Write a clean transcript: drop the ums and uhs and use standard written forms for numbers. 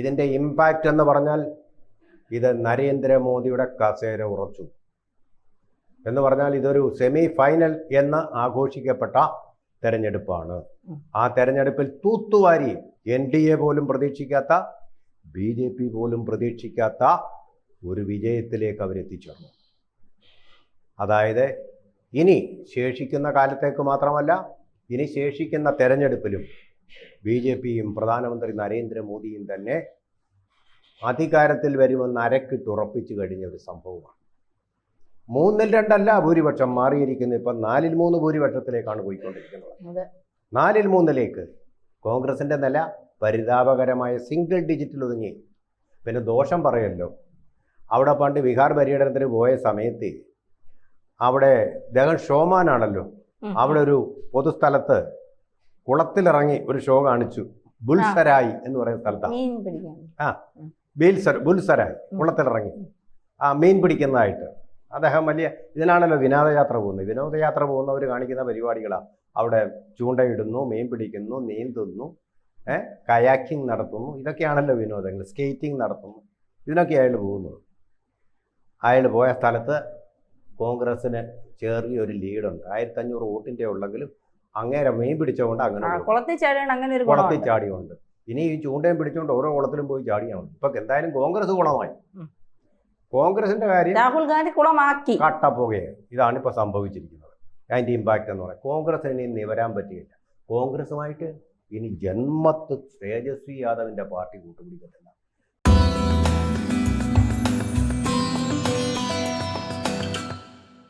ഇതിൻ്റെ ഇമ്പാക്റ്റ് എന്ന് പറഞ്ഞാൽ ഇത് നരേന്ദ്രമോദിയുടെ കസേര ഉറച്ചു എന്ന് പറഞ്ഞാൽ ഇതൊരു സെമി ഫൈനൽ എന്ന് ആഘോഷിക്കപ്പെട്ട തെരഞ്ഞെടുപ്പാണ്. ആ തെരഞ്ഞെടുപ്പിൽ തൂത്തുവാരി NDA പോലും പ്രതീക്ഷിക്കാത്ത, BJP പോലും പ്രതീക്ഷിക്കാത്ത ഒരു വിജയത്തിലേക്ക് അവരെത്തിച്ചേർന്നു. അതായത് ഇനി ശേഷിക്കുന്ന കാലത്തേക്ക് മാത്രമല്ല, ഇനി ശേഷിക്കുന്ന തെരഞ്ഞെടുപ്പിലും BJPയും പ്രധാനമന്ത്രി നരേന്ദ്രമോദിയും തന്നെ അധികാരത്തിൽ വരുമെന്ന് അരക്കിട്ടുറപ്പിച്ചു കഴിഞ്ഞ ഒരു സംഭവമാണ്. 3-2 ഭൂരിപക്ഷം മാറിയിരിക്കുന്നു. ഇപ്പം 4-3 ഭൂരിപക്ഷത്തിലേക്കാണ് പോയിക്കൊണ്ടിരിക്കുന്നത്. 4-3 കോൺഗ്രസിൻ്റെ നില പരിതാപകരമായ സിംഗിൾ ഡിജിറ്റിൽ ഒതുങ്ങി. പിന്നെ ദോഷം പറയല്ലോ, അവിടെ പണ്ട് ബീഹാർ പര്യടനത്തിന് പോയ സമയത്ത് അവിടെ അദ്ദേഹം ഷോമാനാണല്ലോ, അവിടെ ഒരു പൊതുസ്ഥലത്ത് കുളത്തിലിറങ്ങി ഒരു ഷോ കാണിച്ചു. ബുൽസരായി എന്ന് പറയുന്ന സ്ഥലത്താണ്. ബുൽസരായി കുളത്തിലിറങ്ങി മീൻ പിടിക്കുന്നതായിട്ട് അദ്ദേഹം വലിയ ഇതിനാണല്ലോ വിനോദയാത്ര പോകുന്നത്. വിനോദയാത്ര പോകുന്നവർ കാണിക്കുന്ന പരിപാടികളാണ്. അവിടെ ചൂണ്ടയിടുന്നു, മീൻ പിടിക്കുന്നു, നീന്തുന്നു, കയാക്കിംഗ് നടത്തുന്നു. ഇതൊക്കെയാണല്ലോ വിനോദങ്ങൾ. സ്കേറ്റിംഗ് നടത്തുന്നു. ഇതിനൊക്കെ അയാൾ പോകുന്നത്. അയാൾ പോയ സ്ഥലത്ത് കോൺഗ്രസ്സിന് ചെറിയൊരു ലീഡുണ്ട്. 1500 വോട്ടിൻ്റെ ഉള്ളെങ്കിലും അങ്ങേരെ മീൻ പിടിച്ചുകൊണ്ട് അങ്ങനെ കുളത്തിൽ ചാടിയുണ്ട്. ഇനി ഈ ചൂണ്ടയും പിടിച്ചുകൊണ്ട് ഓരോ കുളത്തിലും പോയി ചാടിയാൽ മതി. ഇപ്പൊ എന്തായാലും കോൺഗ്രസ് കുളമായി. കോൺഗ്രസിന്റെ കാര്യം രാഹുൽ ഗാന്ധി കുളമാക്കി കട്ടപ്പോകയാണ്. ഇതാണ് ഇപ്പൊ സംഭവിച്ചിരിക്കുന്നത്. അതിന്റെ ഇമ്പാക്റ്റ് എന്ന് പറയാം. കോൺഗ്രസിന് ഇനി നിവരാൻ പറ്റുകയില്ല. കോൺഗ്രസുമായിട്ട് ഇനി ജന്മത്ത് തേജസ്വി യാദവിന്റെ പാർട്ടി കൂട്ടുപിടിക്കത്തില്ല.